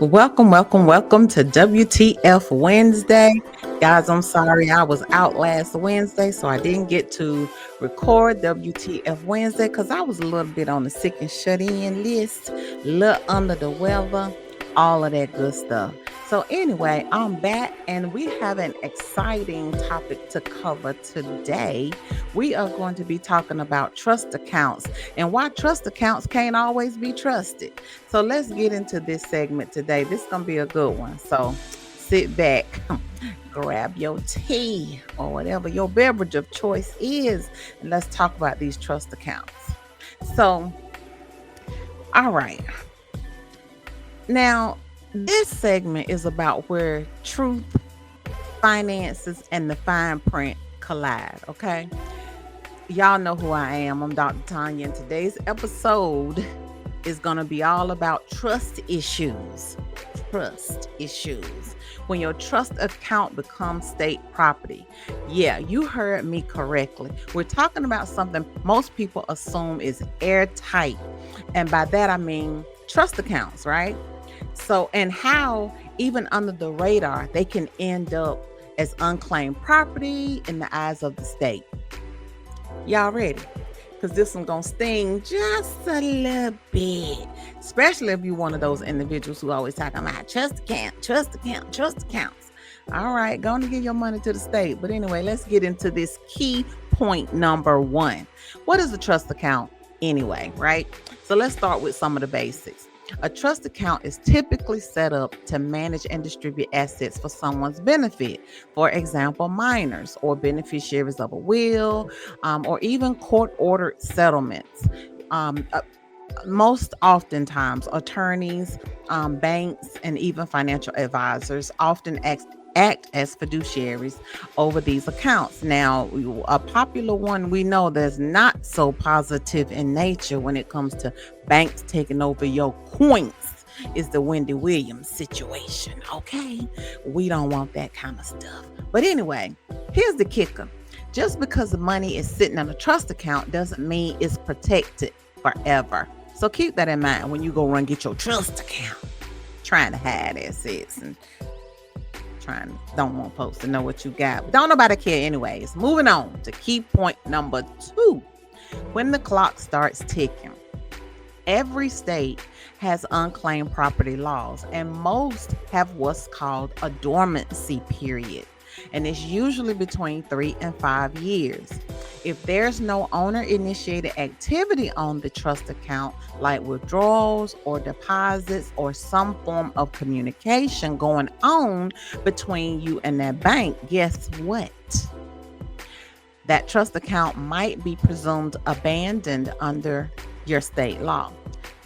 Welcome to WTF Wednesday. Guys, I'm sorry I was out last Wednesday, so I didn't get to record WTF Wednesday because I was a little bit on the sick and shut in list, a little under the weather, all of that good stuff. So, anyway, I'm back and we have an exciting topic to cover today. We are going to be talking about trust accounts and why trust accounts can't always be trusted. So let's get into this segment today. This is going to be a good one. So sit back, grab your tea or whatever your beverage of choice is, and let's talk about these trust accounts. So, all right. Now, this segment is about where truth, finances, and the fine print collide. Okay. Y'all know who I am. I'm Dr. Tanya, and today's episode is going to be all about trust issues. Trust issues. When your trust account becomes state property. Yeah, you heard me correctly. We're talking about something most people assume is airtight. And by that, I mean trust accounts, right? So, and how even under the radar, they can end up as unclaimed property in the eyes of the state. Y'all ready? Because this one's going to sting just a little bit, especially if you're one of those individuals who always talking about trust accounts. All right, going to give your money to the state. But anyway, let's get into this key point number one. What is a trust account anyway, right? So let's start with some of the basics. A trust account is typically set up to manage and distribute assets for someone's benefit. For example, minors or beneficiaries of a will, or even court-ordered settlements. Most oftentimes, attorneys, banks, and even financial advisors often act as fiduciaries over these accounts. Now, a popular one we know that's not so positive in nature when it comes to banks taking over your coins is the Wendy Williams situation. Okay, we don't want that kind of stuff. But anyway, here's the kicker. Just because the money is sitting in a trust account doesn't mean it's protected forever. So keep that in mind when you go run get your trust account, trying to hide assets and don't want folks to know what you got. But don't nobody care anyways. Moving on to key point number 2. When the clock starts ticking, every state has unclaimed property laws, and most have what's called a dormancy period. And it's usually between 3 and 5 years. If there's no owner-initiated activity on the trust account, like withdrawals or deposits or some form of communication going on between you and that bank, guess what? That trust account might be presumed abandoned under your state law.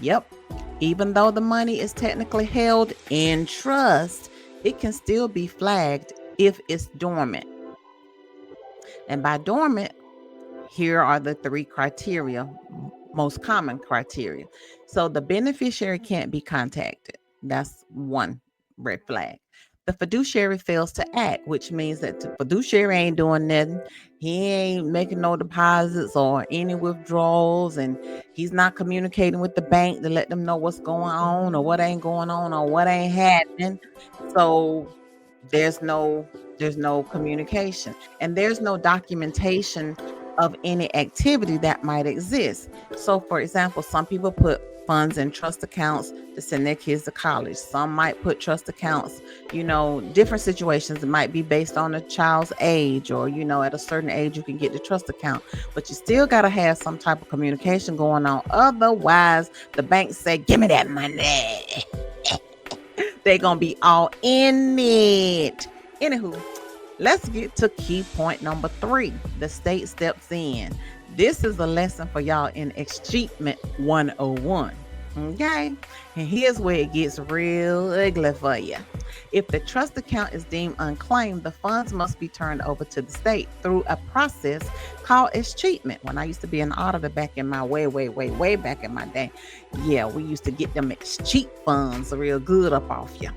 Yep, even though the money is technically held in trust, it can still be flagged if it's dormant. And by dormant, here are the 3 criteria, most common criteria. So the beneficiary can't be contacted. That's one red flag. The fiduciary fails to act, which means that the fiduciary ain't doing nothing. He ain't making no deposits or any withdrawals, and he's not communicating with the bank to let them know what's going on or what ain't going on or what ain't happening. So there's no communication, and there's no documentation of any activity that might exist. So for example, some people put funds in trust accounts to send their kids to college. Some might put trust accounts, different situations. It might be based on a child's age, or at a certain age you can get the trust account, but you still got to have some type of communication going on. Otherwise the banks say, give me that money. They're gonna be all in it. Anywho, let's get to key point number 3. The state steps in. This is a lesson for y'all in escheatment 101. Okay, and here's where it gets real ugly for you. If the trust account is deemed unclaimed, the funds must be turned over to the state through a process called escheatment. When I used to be an auditor back in my way back in my day, yeah, we used to get them escheat funds real good up off you.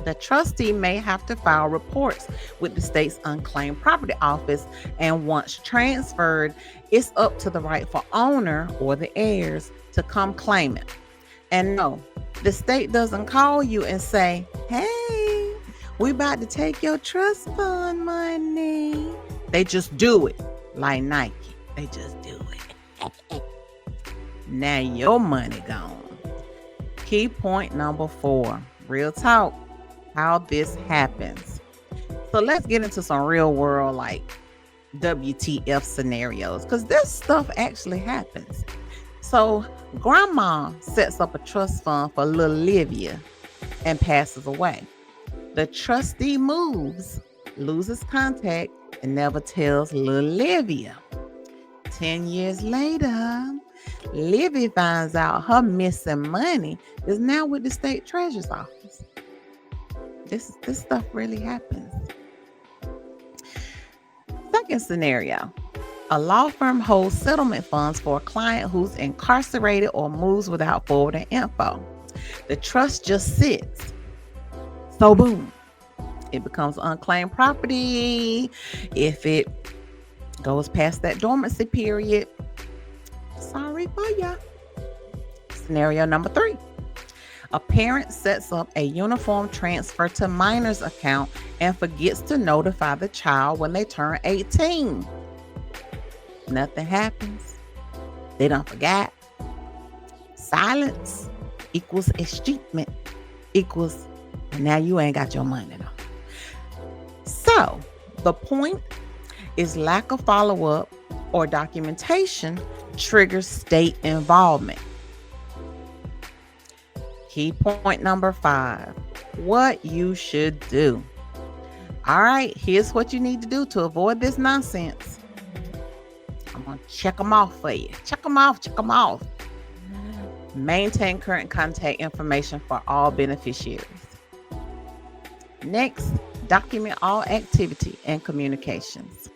The trustee may have to file reports with the state's unclaimed property office, and once transferred, it's up to the rightful owner or the heirs to come claim it. And no, The state doesn't call you and say, hey, we about to take your trust fund money. They just do it like Nike. They just do it. Now your money gone. Key point number 4, real talk, how this happens. So let's get into some real world like WTF scenarios, because this stuff actually happens. So grandma sets up a trust fund for little Livia and passes away. The trustee moves, loses contact, and never tells little Livia. 10 years later, Livy finds out her missing money is now with the state treasurer's office. This stuff really happens. Second scenario, a law firm holds settlement funds for a client who's incarcerated or moves without forwarding info. The trust just sits. So boom, it becomes unclaimed property. If it goes past that dormancy period, sorry for ya. Scenario number 3. A parent sets up a uniform transfer to minor's account and forgets to notify the child when they turn 18. Nothing happens. They don't forget. Silence equals escheatment equals, and now you ain't got your money though. So the point is lack of follow-up or documentation triggers state involvement. Key point number 5, what you should do. All right, here's what you need to do to avoid this nonsense. I'm going to check them off for you. Check them off. Maintain current contact information for all beneficiaries. Next, document all activity and communications.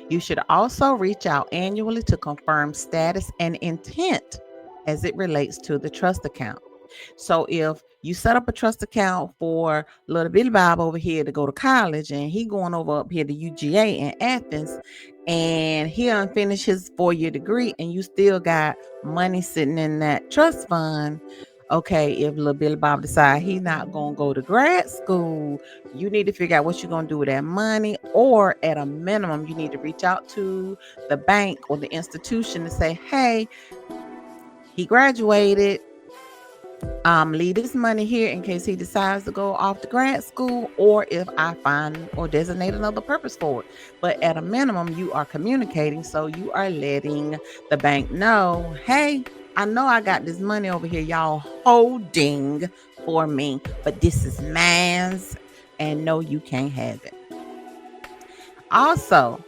You should also reach out annually to confirm status and intent as it relates to the trust account. So if you set up a trust account for little Billy Bob over here to go to college, and he going over up here to UGA in Athens, and he unfinished his 4-year degree, and you still got money sitting in that trust fund. Okay, if little Billy Bob decide he's not going to go to grad school, you need to figure out what you're going to do with that money, or at a minimum, you need to reach out to the bank or the institution and say, hey, he graduated. Leave this money here in case he decides to go off to grad school, or if I find or designate another purpose for it. But at a minimum, you are communicating, so you are letting the bank know, hey, I know I got this money over here y'all holding for me, but this is mine's, and no, you can't have it. Also,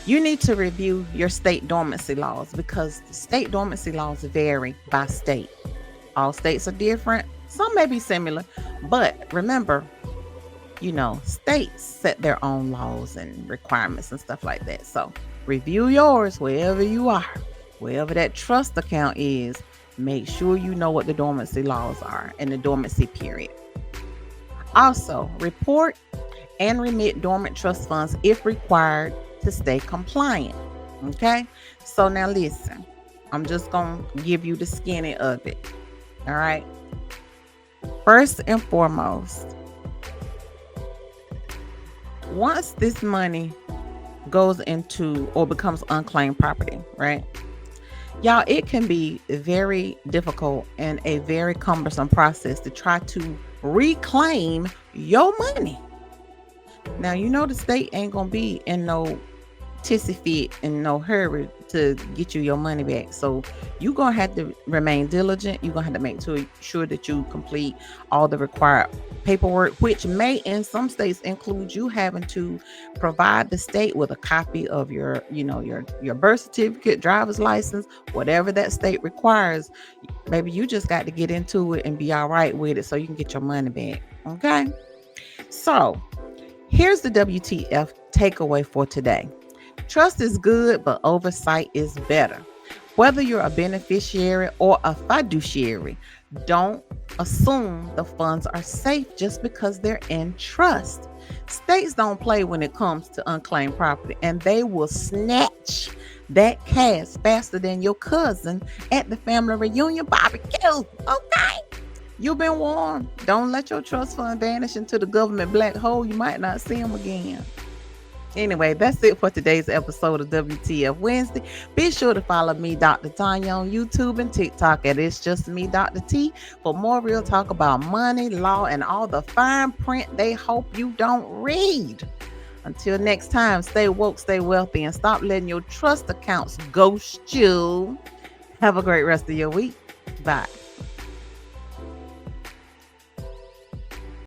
you need to review your state dormancy laws, because the state dormancy laws vary by state. All states are different. Some may be similar, but remember, states set their own laws and requirements and stuff like that. So review yours wherever you are, wherever that trust account is. Make sure you know what the dormancy laws are and the dormancy period. Also, report and remit dormant trust funds if required to stay compliant. Okay, so now listen, I'm just gonna give you the skinny of it. All right, first and foremost, once this money goes into or becomes unclaimed property, right, y'all, it can be very difficult and a very cumbersome process to try to reclaim your money. Now, the state ain't gonna be in no tissy fit and no hurry to get you your money back. So you're gonna have to remain diligent. You're gonna have to make sure that you complete all the required paperwork, which may in some states include you having to provide the state with a copy of your birth certificate, driver's license, whatever that state requires. Maybe you just got to get into it and be all right with it so you can get your money back. Okay, so here's the WTF takeaway for today. Trust is good, but oversight is better. Whether you're a beneficiary or a fiduciary, don't assume the funds are safe just because they're in trust. States don't play when it comes to unclaimed property, and they will snatch that cash faster than your cousin at the family reunion barbecue. Okay? You've been warned. Don't let your trust fund vanish into the government black hole. You might not see them again. Anyway, that's it for today's episode of WTF Wednesday. Be sure to follow me, Dr. Tanya, on YouTube and TikTok at It's Just Me, Dr. T, for more real talk about money, law, and all the fine print they hope you don't read. Until next time, stay woke, stay wealthy, and stop letting your trust accounts ghost you. Have a great rest of your week. Bye.